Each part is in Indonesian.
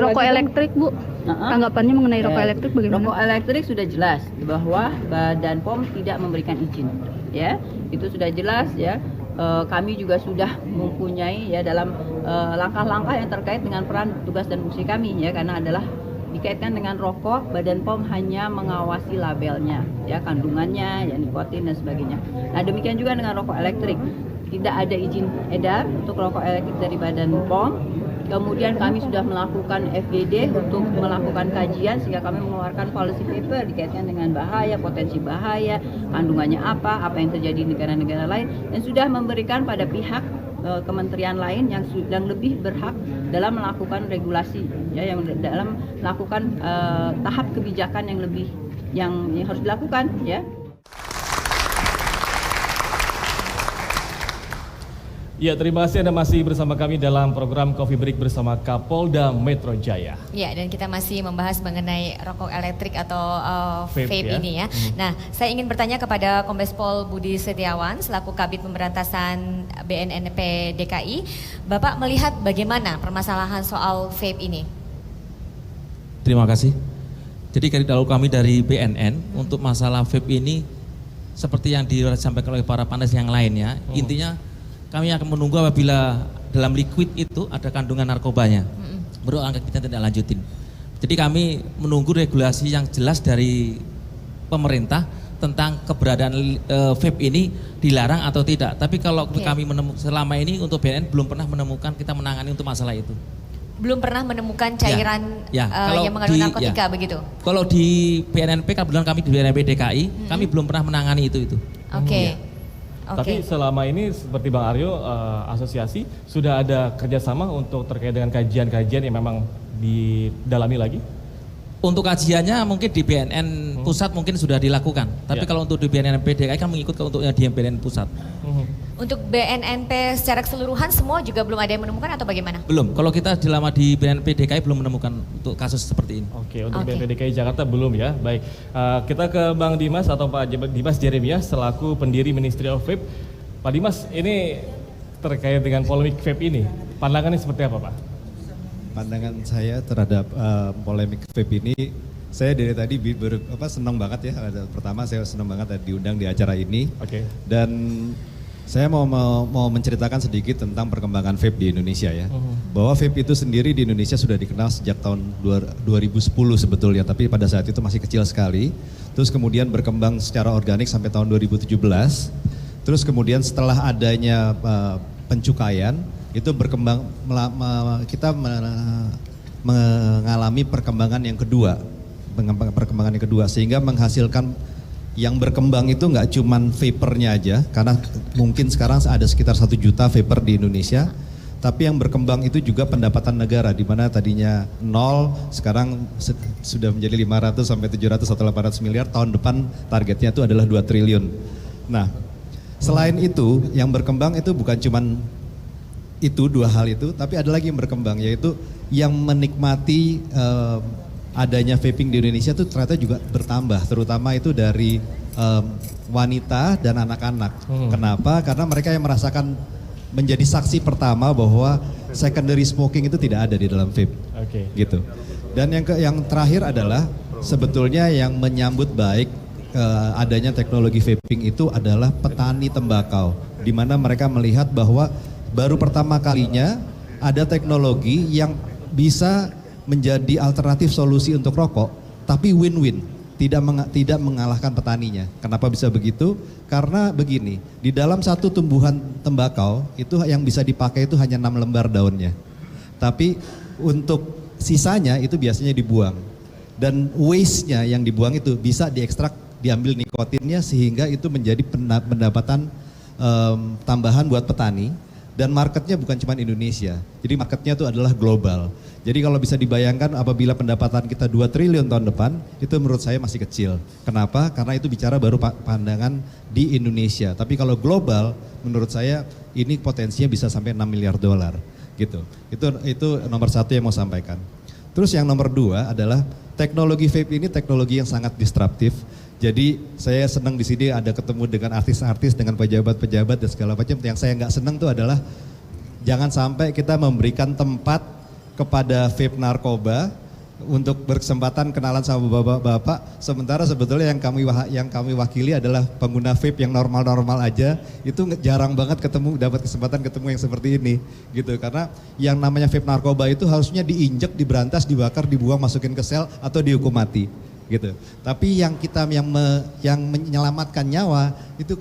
rokok elektrik, Bu. Tanggapannya mengenai rokok elektrik bagaimana? Rokok elektrik sudah jelas bahwa Badan POM tidak memberikan izin, ya. Itu sudah jelas, ya. Kami juga sudah mempunyai ya dalam langkah-langkah yang terkait dengan peran tugas dan fungsi kami, ya, karena adalah dikaitkan dengan rokok, Badan POM hanya mengawasi labelnya, ya, kandungannya, ya, nikotin dan sebagainya. Nah, demikian juga dengan rokok elektrik. Tidak ada izin edar untuk rokok elektrik dari Badan POM. Kemudian kami sudah melakukan FGD untuk melakukan kajian sehingga kami mengeluarkan policy paper dikaitkan dengan bahaya, potensi bahaya, kandungannya apa yang terjadi di negara-negara lain, dan sudah memberikan pada pihak kementerian lain yang lebih berhak dalam melakukan regulasi, ya, yang dalam melakukan tahap kebijakan yang lebih yang harus dilakukan, ya. Ya, terima kasih Anda masih bersama kami dalam program Coffee Break bersama Kapolda Metro Jaya. Ya, dan kita masih membahas mengenai rokok elektrik atau vape ya? ini, ya. Nah, saya ingin bertanya kepada Kombes Pol Budi Setiawan selaku Kabid Pemberantasan BNNP DKI. Bapak melihat bagaimana permasalahan soal vape ini? Terima kasih. Jadi kalau kami dari BNN untuk masalah vape ini seperti yang disampaikan oleh para panelis yang lainnya, intinya kami akan menunggu apabila dalam liquid itu ada kandungan narkobanya. Baru angka kita tidak lanjutin. Jadi kami menunggu regulasi yang jelas dari pemerintah tentang keberadaan vape ini dilarang atau tidak. Tapi kalau kami menemukan selama ini untuk BNN belum pernah menemukan kita menangani untuk masalah itu. Belum pernah menemukan cairan yang mengandung narkotika begitu? Kalau di BNNP, kebetulan kami di BNNP DKI, kami belum pernah menangani itu. Oke. Tapi selama ini seperti Bang Aryo, asosiasi sudah ada kerjasama untuk terkait dengan kajian-kajian yang memang didalami lagi? Untuk kajiannya mungkin di BNN pusat mungkin sudah dilakukan. Tapi kalau untuk di BNNP DKI kan mengikut untuknya di BNN pusat. Untuk BNNP secara keseluruhan semua juga belum ada yang menemukan atau bagaimana? Belum. Kalau kita selama di BNNP DKI belum menemukan untuk kasus seperti ini. Oke, untuk BNP DKI Jakarta belum, ya. Baik, kita ke Bang Dimas atau Pak Dimas Jeremias selaku pendiri Ministry of Vape. Pak Dimas, ini terkait dengan polemik vape ini, pandangannya seperti apa, Pak? Pandangan saya terhadap polemik vape ini, saya dari tadi senang banget ya. Pertama saya senang banget diundang di acara ini. Dan saya mau menceritakan sedikit tentang perkembangan vape di Indonesia, ya. Bahwa vape itu sendiri di Indonesia sudah dikenal sejak tahun 2010 sebetulnya, tapi pada saat itu masih kecil sekali. Terus kemudian berkembang secara organik sampai tahun 2017. Terus kemudian setelah adanya pencukaian, itu berkembang, kita mengalami perkembangan yang kedua, sehingga menghasilkan yang berkembang itu nggak cuman vapornya aja, karena mungkin sekarang ada sekitar 1 juta vapor di Indonesia, tapi yang berkembang itu juga pendapatan negara, di mana tadinya 0, sekarang sudah menjadi 500 sampai 700 atau 800 miliar, tahun depan targetnya itu adalah 2 triliun. Nah, selain itu yang berkembang itu bukan cuman itu 2 hal itu, tapi ada lagi yang berkembang, yaitu yang menikmati adanya vaping di Indonesia itu ternyata juga bertambah, terutama itu dari wanita dan anak-anak. Kenapa? Karena mereka yang merasakan menjadi saksi pertama bahwa secondary smoking itu tidak ada di dalam vape. Gitu. Dan yang terakhir adalah sebetulnya yang menyambut baik adanya teknologi vaping itu adalah petani tembakau, di mana mereka melihat bahwa baru pertama kalinya ada teknologi yang bisa menjadi alternatif solusi untuk rokok, tapi win-win, tidak mengalahkan petaninya. Kenapa bisa begitu? Karena begini, di dalam satu tumbuhan tembakau itu yang bisa dipakai itu hanya 6 lembar daunnya, tapi untuk sisanya itu biasanya dibuang, dan waste-nya yang dibuang itu bisa diekstrak, diambil nikotinnya, sehingga itu menjadi pendapatan tambahan buat petani. Dan marketnya bukan cuma Indonesia, jadi marketnya itu adalah global. Jadi kalau bisa dibayangkan apabila pendapatan kita 2 triliun tahun depan, itu menurut saya masih kecil. Kenapa? Karena itu bicara baru pandangan di Indonesia. Tapi kalau global, menurut saya ini potensinya bisa sampai 6 miliar dolar. Gitu. Itu nomor 1 yang mau sampaikan. Terus yang nomor 2 adalah teknologi vape ini teknologi yang sangat disruptif. Jadi saya senang di sini ada ketemu dengan artis-artis, dengan pejabat-pejabat dan segala macam. Yang saya nggak senang itu adalah jangan sampai kita memberikan tempat kepada vape narkoba untuk berkesempatan kenalan sama bapak-bapak. Sementara sebetulnya yang kami wakili adalah pengguna vape yang normal-normal aja. Itu jarang banget dapat kesempatan ketemu yang seperti ini gitu. Karena yang namanya vape narkoba itu harusnya diinjek, diberantas, dibakar, dibuang, masukin ke sel atau dihukum mati gitu. Tapi yang menyelamatkan nyawa itu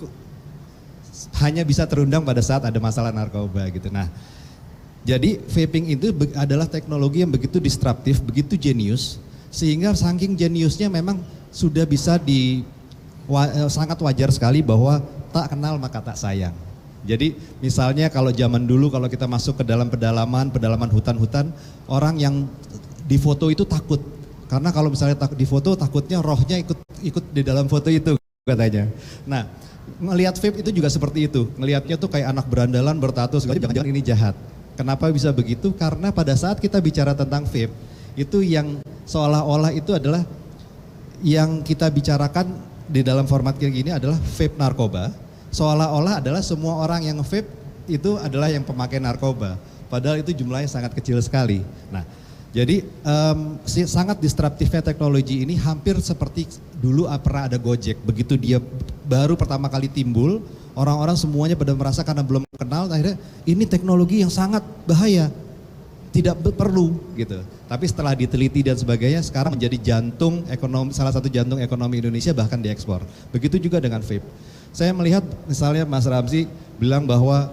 hanya bisa terundang pada saat ada masalah narkoba gitu. Nah, jadi vaping itu adalah teknologi yang begitu disruptif, begitu jenius, sehingga saking jeniusnya memang sudah bisa sangat wajar sekali bahwa tak kenal maka tak sayang. Jadi misalnya kalau zaman dulu kalau kita masuk ke dalam pedalaman hutan-hutan, orang yang difoto itu takut. Karena kalau misalnya difoto takutnya rohnya ikut di dalam foto itu katanya. Nah, ngelihat vape itu juga seperti itu. Ngelihatnya tuh kayak anak berandalan bertato segala, jangan-jangan ini jahat. Kenapa bisa begitu? Karena pada saat kita bicara tentang vape, itu yang seolah-olah itu adalah yang kita bicarakan di dalam format kayak gini adalah vape narkoba. Seolah-olah adalah semua orang yang vape itu adalah yang pemakai narkoba. Padahal itu jumlahnya sangat kecil sekali. Nah, jadi sangat disruptifnya teknologi ini hampir seperti dulu pernah ada Gojek. Begitu dia baru pertama kali timbul, orang-orang semuanya pada merasa karena belum kenal, akhirnya ini teknologi yang sangat bahaya, tidak perlu gitu. Tapi setelah diteliti dan sebagainya, sekarang menjadi jantung ekonomi, salah satu jantung ekonomi Indonesia bahkan diekspor. Begitu juga dengan vape. Saya melihat misalnya Mas Ramzi bilang bahwa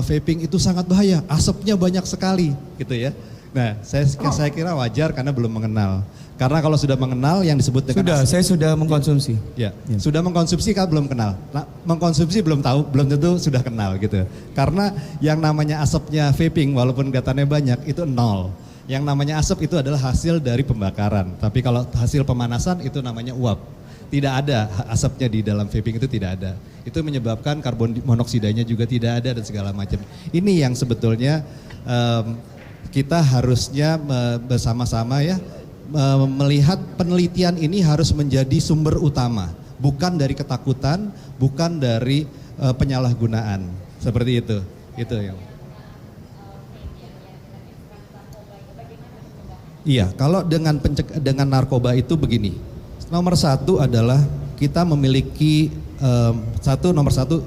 vaping itu sangat bahaya, asapnya banyak sekali gitu ya. Nah, saya kira wajar karena belum mengenal. Karena kalau sudah mengenal yang disebut dengan saya sudah mengkonsumsi. Ya, sudah mengkonsumsi kalau belum kenal. Nah, mengkonsumsi belum tahu, belum tentu sudah kenal gitu. Karena yang namanya asapnya vaping walaupun katanya banyak itu nol. Yang namanya asap itu adalah hasil dari pembakaran. Tapi kalau hasil pemanasan itu namanya uap. Tidak ada asapnya di dalam vaping itu tidak ada. Itu menyebabkan karbon monoksidanya juga tidak ada dan segala macam. Ini yang sebetulnya kita harusnya bersama-sama ya melihat penelitian ini harus menjadi sumber utama, bukan dari ketakutan, bukan dari penyalahgunaan, seperti itu. Itu ya. Iya, kalau dengan narkoba itu begini. Nomor satu adalah kita memiliki nomor satu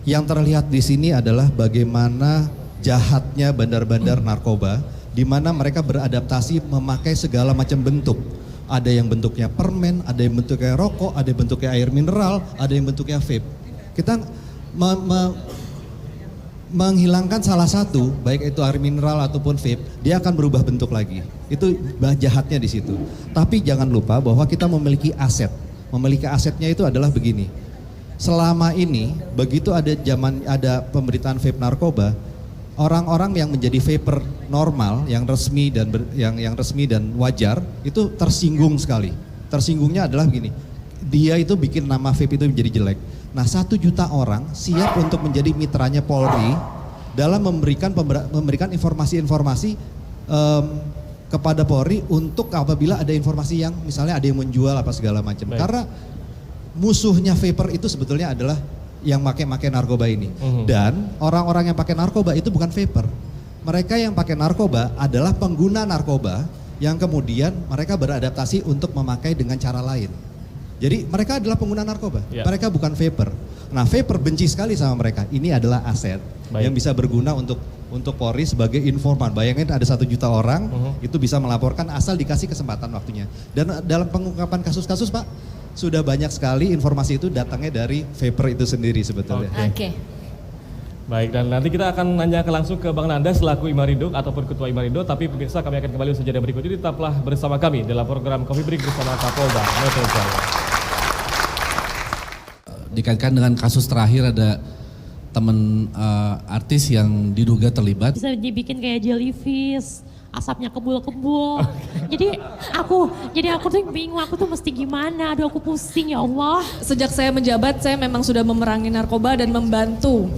yang terlihat di sini adalah bagaimana jahatnya bandar-bandar narkoba, di mana mereka beradaptasi memakai segala macam bentuk. Ada yang bentuknya permen, ada yang bentuknya rokok, ada yang bentuknya air mineral, ada yang bentuknya vape. Kita menghilangkan salah satu, baik itu air mineral ataupun vape, dia akan berubah bentuk lagi. Itu jahatnya di situ. Tapi jangan lupa bahwa kita memiliki aset. Memiliki asetnya itu adalah begini. Selama ini, begitu ada pemberitaan vape narkoba, orang-orang yang menjadi vaper normal, yang resmi dan wajar itu tersinggung sekali. Tersinggungnya adalah begini, dia itu bikin nama vape itu menjadi jelek. Nah, 1 juta orang siap untuk menjadi mitranya Polri dalam memberikan informasi-informasi kepada Polri untuk apabila ada informasi yang misalnya ada yang menjual apa segala macam. Karena musuhnya vaper itu sebetulnya adalah yang pakai narkoba ini. Dan orang-orang yang pakai narkoba itu bukan vaper. Mereka yang pakai narkoba adalah pengguna narkoba yang kemudian mereka beradaptasi untuk memakai dengan cara lain. Jadi mereka adalah pengguna narkoba, mereka bukan vaper. Nah, vaper benci sekali sama mereka. Ini adalah aset yang bisa berguna untuk Polri sebagai informan. Bayangin ada 1 juta orang itu bisa melaporkan asal dikasih kesempatan waktunya. Dan dalam pengungkapan kasus-kasus Pak, sudah banyak sekali informasi itu datangnya dari vaper itu sendiri sebetulnya. Oke. Baik, dan nanti kita akan nanya langsung ke Bang Nanda selaku Imarindo ataupun Ketua Imarindo, tapi pemirsa kami akan kembali usaha jeda berikut ini, tetaplah bersama kami dalam program Coffee Break bersama Kapolda Metro Jaya. Dikaitkan dengan kasus terakhir ada teman artis yang diduga terlibat. Bisa dibikin kayak jellyfish, asapnya kebul-kebul. Jadi aku tuh bingung, aku tuh mesti gimana, aduh aku pusing ya Allah. Sejak saya menjabat, saya memang sudah memerangi narkoba dan membantu